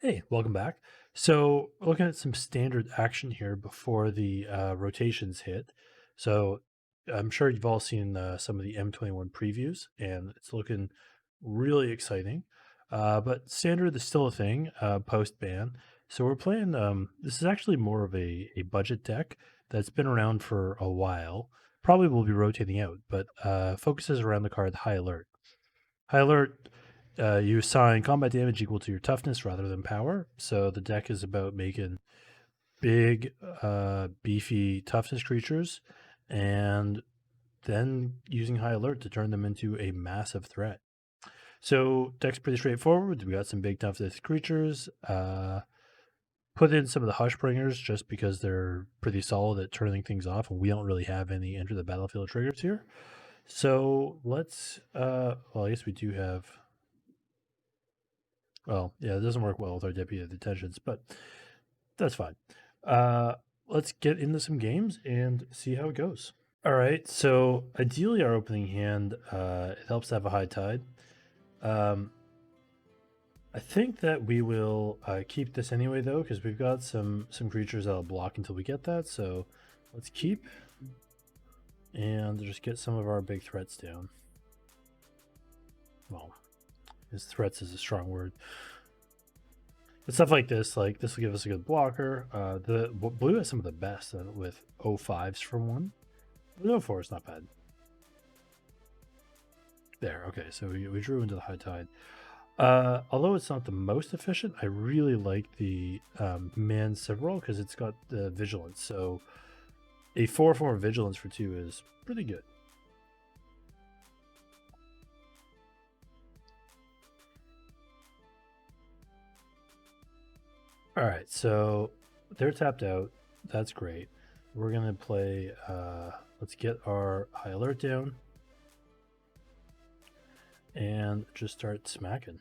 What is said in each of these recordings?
Hey, welcome back. So, looking at some standard action here before the rotations hit. So, I'm sure you've all seen some of the M21 previews, and it's looking really exciting. But standard is still a thing post ban. So, we're playing. This is actually more of a budget deck that's been around for a while. Probably will be rotating out, but focuses around the card High Alert. High Alert, you assign combat damage equal to your toughness rather than power. So the deck is about making big, beefy toughness creatures and then using High Alert to turn them into a massive threat. So deck's pretty straightforward. We got some big toughness creatures. Put in some of the Hushbringers just because they're pretty solid at turning things off, and we don't really have any enter the battlefield triggers here. So let's well, I guess we do have. Well, yeah, it doesn't work well with our Deputy of Detentions, but that's fine. Let's get into some games and see how it goes. All right, so ideally our opening hand, it helps to have a high tide. I think that we will keep this anyway, though, because we've got some creatures that'll block until we get that. So let's keep and just get some of our big threats down. Well, his threats is a strong word. But stuff like this will give us a good blocker. The blue has some of the best with 05s for one. But 04 is not bad. There, okay, so we drew into the high tide. Although it's not the most efficient, I really like the Maned Serval because it's got the vigilance. So a 4/4 vigilance for 2 is pretty good. All right, so they're tapped out. That's great. We're gonna play. Let's get our High Alert down and just start smacking.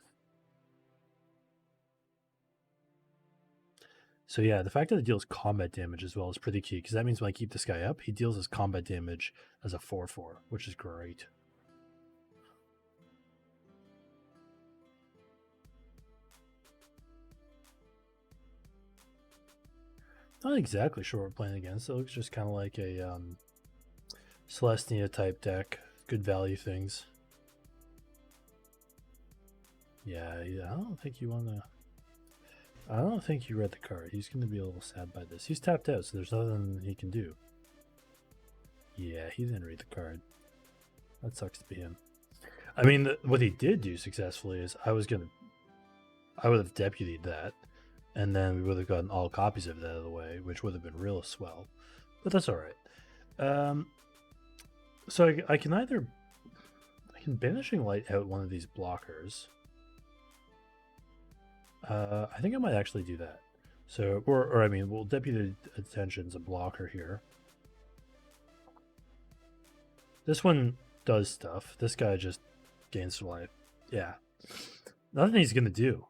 So yeah, the fact that it deals combat damage as well is pretty key because that means when I keep this guy up, he deals his combat damage as a 4/4, which is great. Not exactly sure what we're playing against. It looks just kind of like a Celestia type deck. Good value things. Yeah, I don't think you want to. I don't think you read the card. He's going to be a little sad by this. He's tapped out, so there's nothing he can do. Yeah, he didn't read the card. That sucks to be him. I mean, what he did do successfully is I would have deputied that, and then we would have gotten all copies of that out of the way, which would have been real swell. But that's all right. So I can Banishing Light out one of these blockers. I think I might actually do that. So, or I mean, well, Deputy of Detention's a blocker here. This one does stuff. This guy just gains life. Yeah. Nothing he's going to do.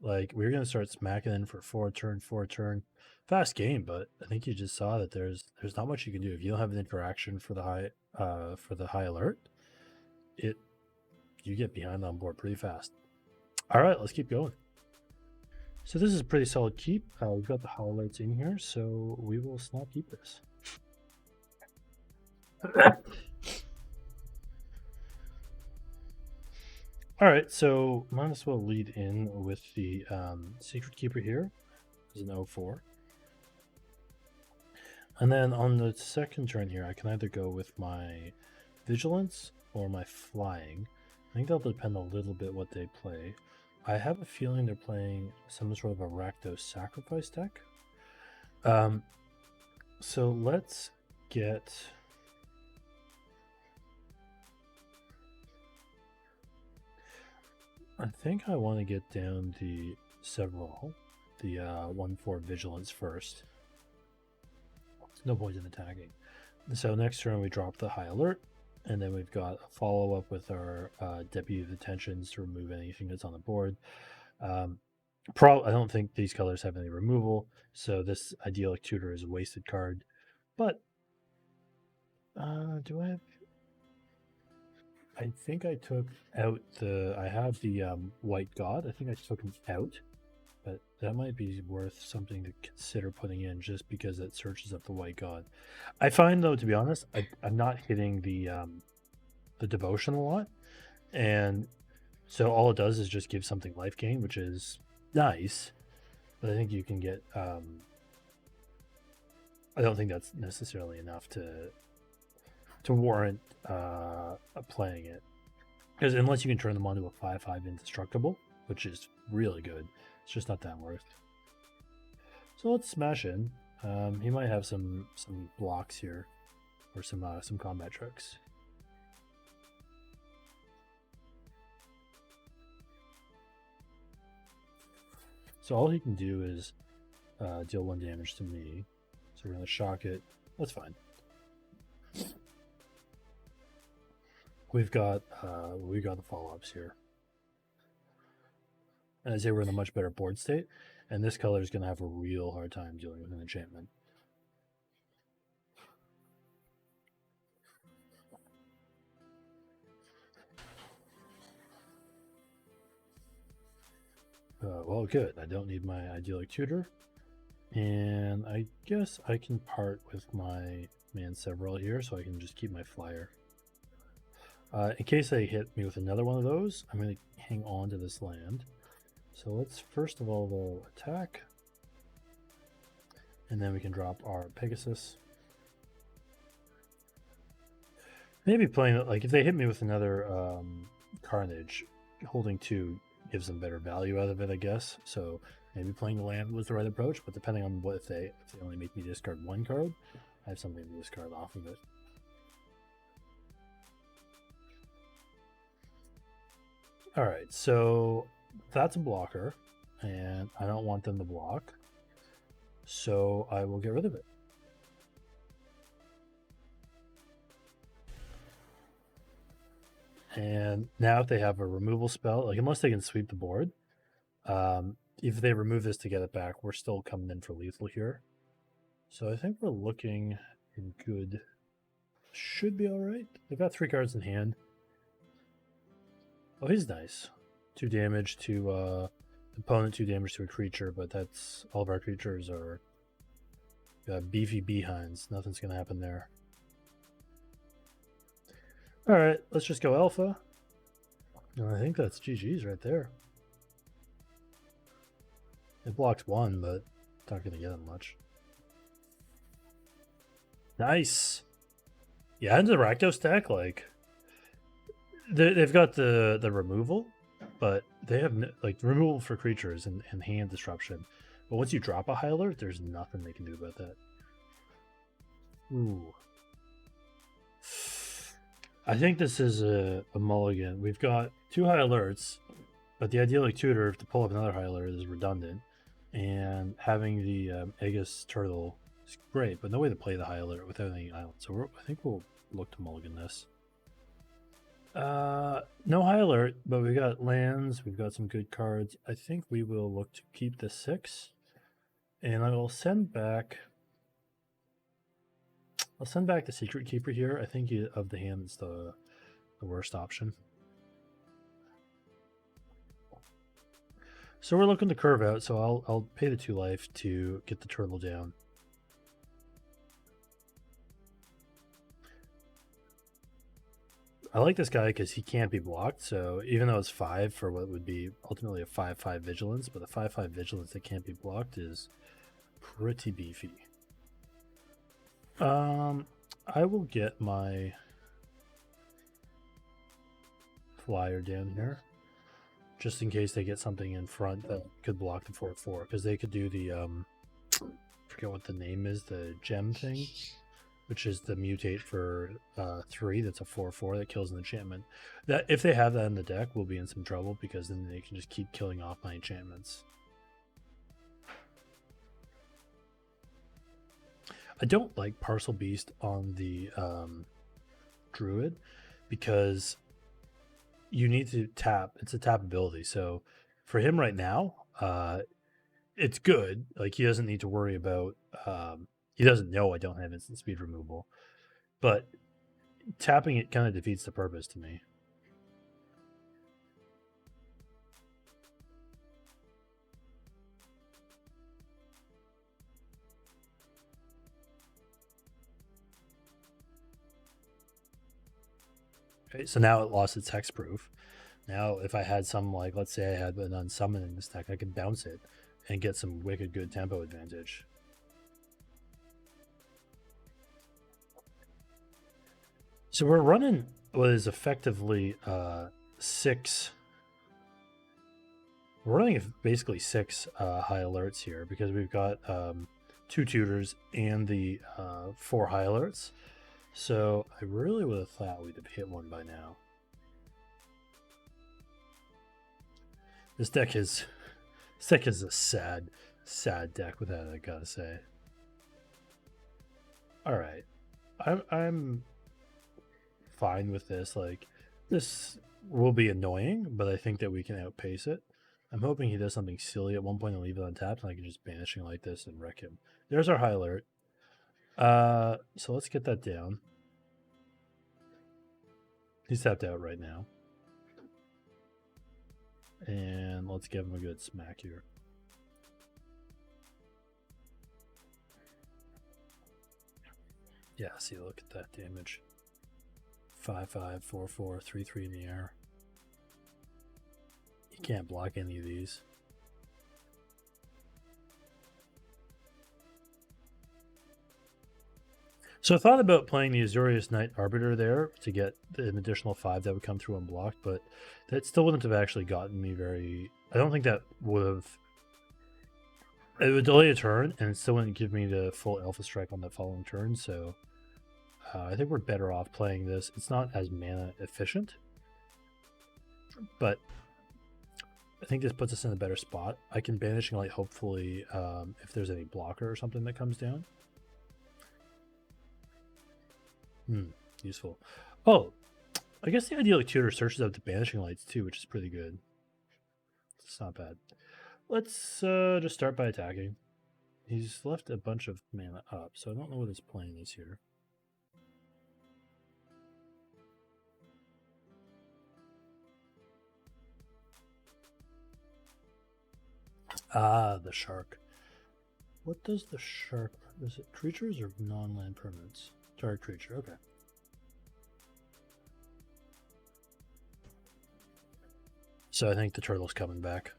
Like, we're going to start smacking in for 4 turn. Fast game, but I think you just saw that there's not much you can do. If you don't have an interaction for the high alert, you get behind on board pretty fast. All right, let's keep going. So this is a pretty solid keep. We've got the high alerts in here, so we will snap keep this. All right, so might as well lead in with the Secretkeeper here. This is an 04. And then on the second turn here, I can either go with my Vigilance or my Flying. I think that'll depend a little bit what they play. I have a feeling they're playing some sort of a Rakdos Sacrifice deck. So let's get... I think I want to get down the Serval, the 1/4 Vigilance first. No point in attacking. So next turn we drop the High Alert, and then we've got a follow-up with our Deputy of Detentions to remove anything that's on the board. I don't think these colors have any removal, so this Idyllic Tutor is a wasted card. But do I have... I think I took out I have the White God. I think I took him out, but that might be worth something to consider putting in, just because it searches up the White God. I find, though, to be honest, I'm not hitting the devotion a lot, and so all it does is just give something life gain, which is nice. But I think you can get. I don't think that's necessarily enough to warrant playing it, because unless you can turn them onto a 5/5 indestructible, which is really good, it's just not that worth. So let's smash in. He might have some blocks here, or some combat tricks. So all he can do is deal 1 damage to me. So we're gonna shock it. That's fine. We've got the follow-ups here. And I'd say we're in a much better board state, and this color is going to have a real hard time dealing with an enchantment. Well, good. I don't need my Idyllic Tutor, and I guess I can part with my Maned Serval here, so I can just keep my flyer. In case they hit me with another one of those, I'm going to hang on to this land. So let's first of all we'll attack, and then we can drop our Pegasus. Maybe playing it, like if they hit me with another Carnage, holding 2 gives them better value out of it, I guess. So maybe playing the land was the right approach, but depending on what if they only make me discard 1 card, I have something to discard off of it. Alright, so that's a blocker, and I don't want them to block, so I will get rid of it. And now if they have a removal spell, like unless they can sweep the board, if they remove this to get it back, we're still coming in for lethal here. So I think we're looking in good. Should be alright. They've got 3 cards in hand. Oh, he's nice. 2 damage to opponent, 2 damage to a creature, but that's all of our creatures are beefy behinds. Nothing's gonna happen there. Alright, let's just go alpha. And I think that's GG's right there. It blocks 1, but not gonna get him much. Nice. Yeah, and the Rakdos deck, like they've got the removal, but they have like removal for creatures and hand disruption. But once you drop a high alert, there's nothing they can do about that. Ooh. I think this is a mulligan. We've got 2 high alerts, but the Idyllic Tutor to pull up another high alert is redundant. And having the Aegis Turtle is great, but no way to play the high alert without any island. So I think we'll look to mulligan this. No high alert, but we've got lands, we've got some good cards. I think we will look to keep the 6, and I will send back. I'll send back the Secretkeeper here. I think of the hand it's the worst option. So we're looking to curve out, so I'll pay the 2 life to get the turtle down. I like this guy because he can't be blocked, so even though it's 5 for what would be ultimately a 5/5 vigilance, but the 5/5 vigilance that can't be blocked is pretty beefy. I will get my flyer down here, just in case they get something in front that could block the 4/4, because they could do the forget what the name is, the gem thing, which is the mutate for 3. That's a 4/4 that kills an enchantment. That if they have that in the deck, we'll be in some trouble, because then they can just keep killing off my enchantments. I don't like Parcel Beast on the Druid, because you need to tap. It's a tap ability. So for him right now, it's good. Like he doesn't need to worry about. He doesn't know I don't have instant speed removal, but tapping it kind of defeats the purpose to me. Okay, so now it lost its hexproof. Now, if I had some, like, let's say I had an unsummon in this deck, I could bounce it and get some wicked good tempo advantage. So we're running what is effectively 6. We're running basically 6 high alerts here because we've got 2 tutors and the 4 high alerts. So I really would have thought we'd have hit one by now. This deck is a sad deck with that, I gotta say. All right, I'm fine with this. Like, this will be annoying, but I think that we can outpace it. I'm hoping he does something silly at one point and leave it untapped, and I can just Banishing Light this and wreck him. There's our high alert. So let's get that down. He's tapped out right now. And let's give him a good smack here. Yeah, see, look at that damage. 5/5, 4/4, 3/3 in the air. You can't block any of these. So I thought about playing the Azorius Knight-Arbiter there to get an additional 5 that would come through unblocked, but that still wouldn't have actually gotten me very... I don't think that would have... It would delay a turn, and it still wouldn't give me the full Alpha Strike on the following turn, so I think we're better off playing this. It's not as mana efficient, but I think this puts us in a better spot. I can Banishing Light, hopefully, if there's any blocker or something that comes down. Useful. Oh, I guess the Idyllic Tutor searches out the Banishing Lights too, which is pretty good. It's not bad. Let's just start by attacking. He's left a bunch of mana up, so I don't know what his plan is here. Ah, the shark. What does the shark... Is it creatures or non-land permanents? Target creature, okay. So I think the turtle's coming back.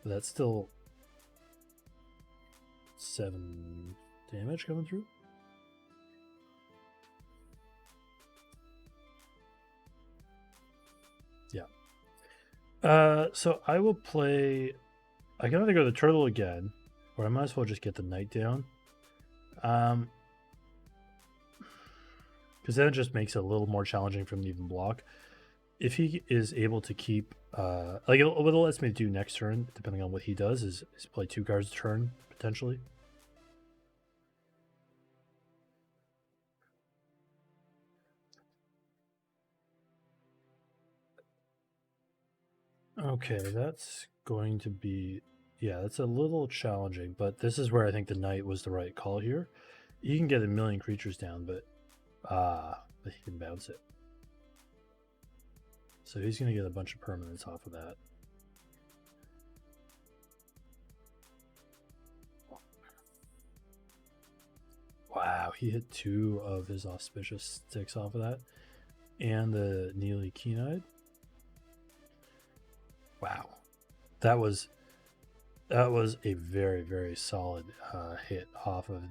But that's still 7 damage coming through. Yeah. So I will play... I can either go the turtle again, or I might as well just get the knight down. Because then it just makes it a little more challenging for him to even block. If he is able to keep... like, what it lets me do next turn, depending on what he does, is play 2 cards a turn, potentially. Okay, that's going to be... Yeah, that's a little challenging, but this is where I think the knight was the right call here. You can get a million creatures down, but he can bounce it. So he's going to get a bunch of permanents off of that. Wow, he hit 2 of his auspicious sticks off of that. And the Neely Keen-Eyed. Wow. That was a very, very solid hit off of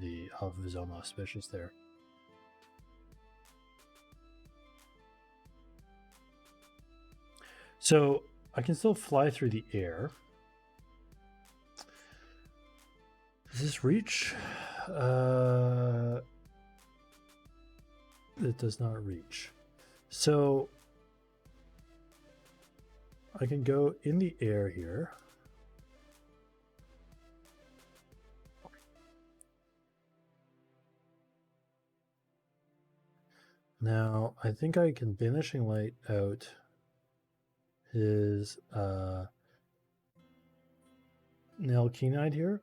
his own auspicious there. So I can still fly through the air. Does this reach? It does not reach. So I can go in the air here. Now, I think I can Banishing Light out his Neely Keen-Eyed here.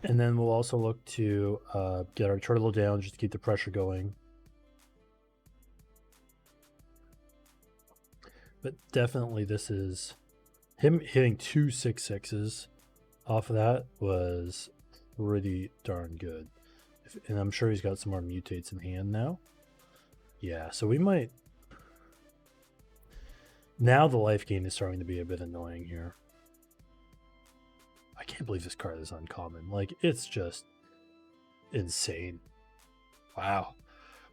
And then we'll also look to get our turtle down just to keep the pressure going. But definitely this is him hitting 2 6/6s off of that was pretty darn good. And I'm sure he's got some more mutates in hand now. Yeah, so we might... Now the life gain is starting to be a bit annoying here. I can't believe this card is uncommon. Like, it's just insane. Wow.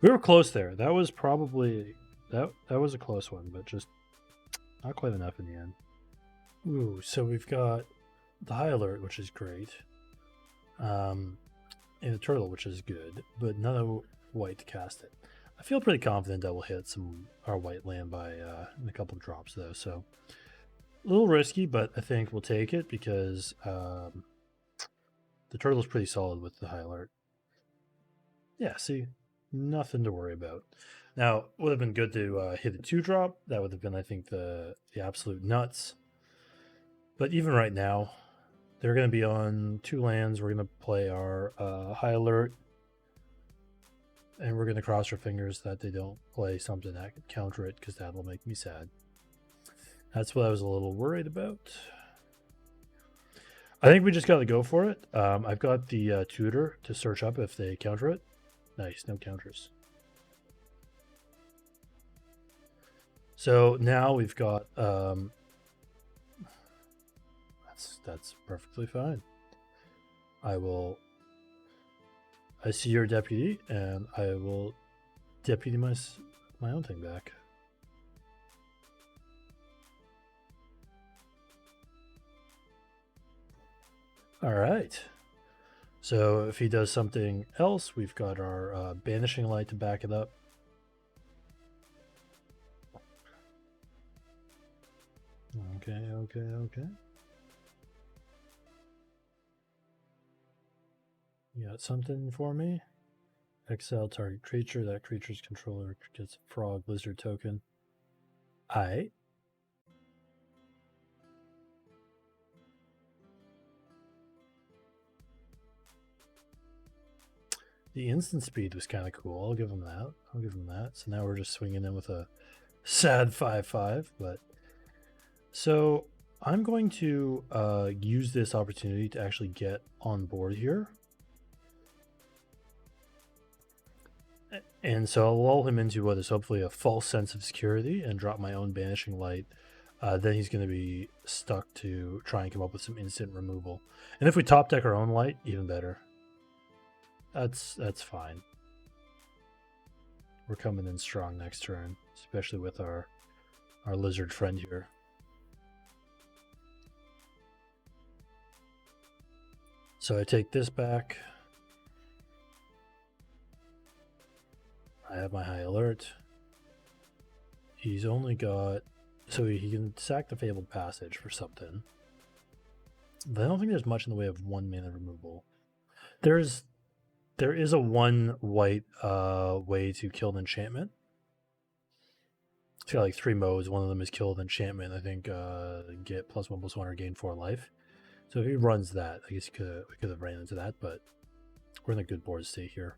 We were close there. That was probably... That was a close one, but just not quite enough in the end. Ooh, so we've got the High Alert, which is great. And the Turtle, which is good, but none white to cast it. I feel pretty confident that we'll hit our white land by in a couple of drops, though. So a little risky, but I think we'll take it because the Turtle's pretty solid with the High Alert. Yeah, see, nothing to worry about. Now, would have been good to hit a 2-drop. That would have been, I think, the absolute nuts. But even right now, they're going to be on 2 lands. We're going to play our High Alert. And we're going to cross our fingers that they don't play something that could counter it, because that'll make me sad. That's what I was a little worried about. I think we just got to go for it. I've got the tutor to search up if they counter it. Nice, no counters. So now we've got... That's perfectly fine. I see your deputy, and I will deputy my own thing back. All right. So if he does something else, we've got our Banishing Light to back it up. Okay. You got something for me? Exile target creature. That creature's controller gets a frog lizard token. Aight. The instant speed was kind of cool. I'll give him that. So now we're just swinging in with a sad 5/5. But so I'm going to use this opportunity to actually get on board here. And so I'll lull him into what is hopefully a false sense of security and drop my own Banishing Light. Then he's going to be stuck to try and come up with some instant removal. And if we top deck our own light, even better. That's fine. We're coming in strong next turn, especially with our lizard friend here. So I take this back. I have my High Alert. He's only got... So he can sack the Fabled Passage for something. But I don't think there's much in the way of 1 mana removal. There is a 1 white way to kill an enchantment. It's got like 3 modes. One of them is kill an enchantment. I think get +1/+1 or gain 4 life. So if he runs that, I guess we could have ran into that, but we're in a good board state here.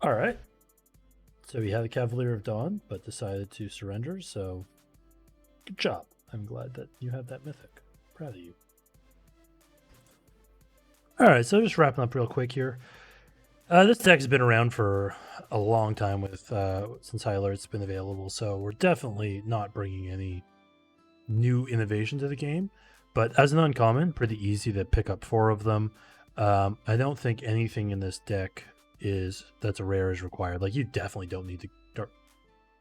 All right. So he had a Cavalier of Dawn, but decided to surrender. So good job. I'm glad that you have that mythic. Proud of you. All right. So just wrapping up real quick here. This deck has been around for a long time with since High Alert's been available. So we're definitely not bringing any new innovation to the game. But as an uncommon, pretty easy to pick up 4 of them. I don't think anything in this deck that's a rare is required. Like, you definitely don't need the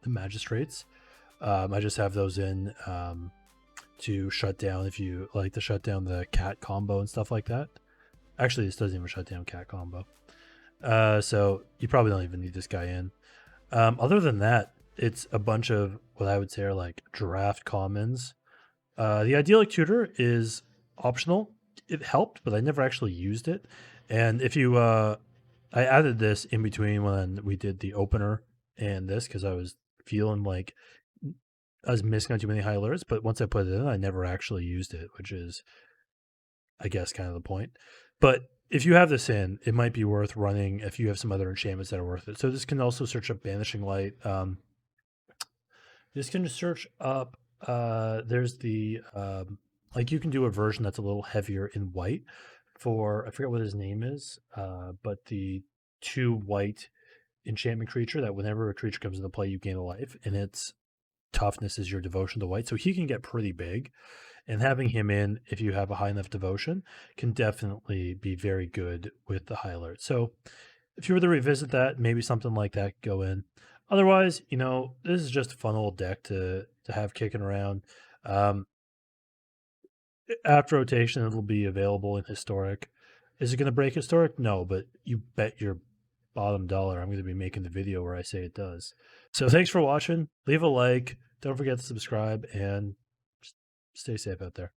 magistrates. I just have those in to shut down if you like to shut down the cat combo and stuff like that. Actually, this doesn't even shut down cat combo. So you probably don't even need this guy in. Other than that, it's a bunch of what I would say are like draft commons. The Idyllic Tutor is optional. It helped, but I never actually used it. And if you I added this in between when we did the opener and this, because I was feeling like I was missing out too many High Alerts, but once I put it in, I never actually used it, which is, I guess, kind of the point. But if you have this in, it might be worth running if you have some other enchantments that are worth it. So this can also search up Banishing Light. Just gonna search up. There's the like you can do a version that's a little heavier in white for I forget what his name is, but the 2 white enchantment creature that whenever a creature comes into play, you gain a life, and its toughness is your devotion to white. So he can get pretty big, and having him in, if you have a high enough devotion, can definitely be very good with the high alert. So if you were to revisit that, maybe something like that could go in. Otherwise, this is just a fun old deck to have kicking around. Um, After rotation, it'll be available in historic. Is it going to break historic? No, but you bet your bottom dollar I'm going to be making the video where I say it does. So thanks for watching. Leave a like. Don't forget to subscribe and stay safe out there.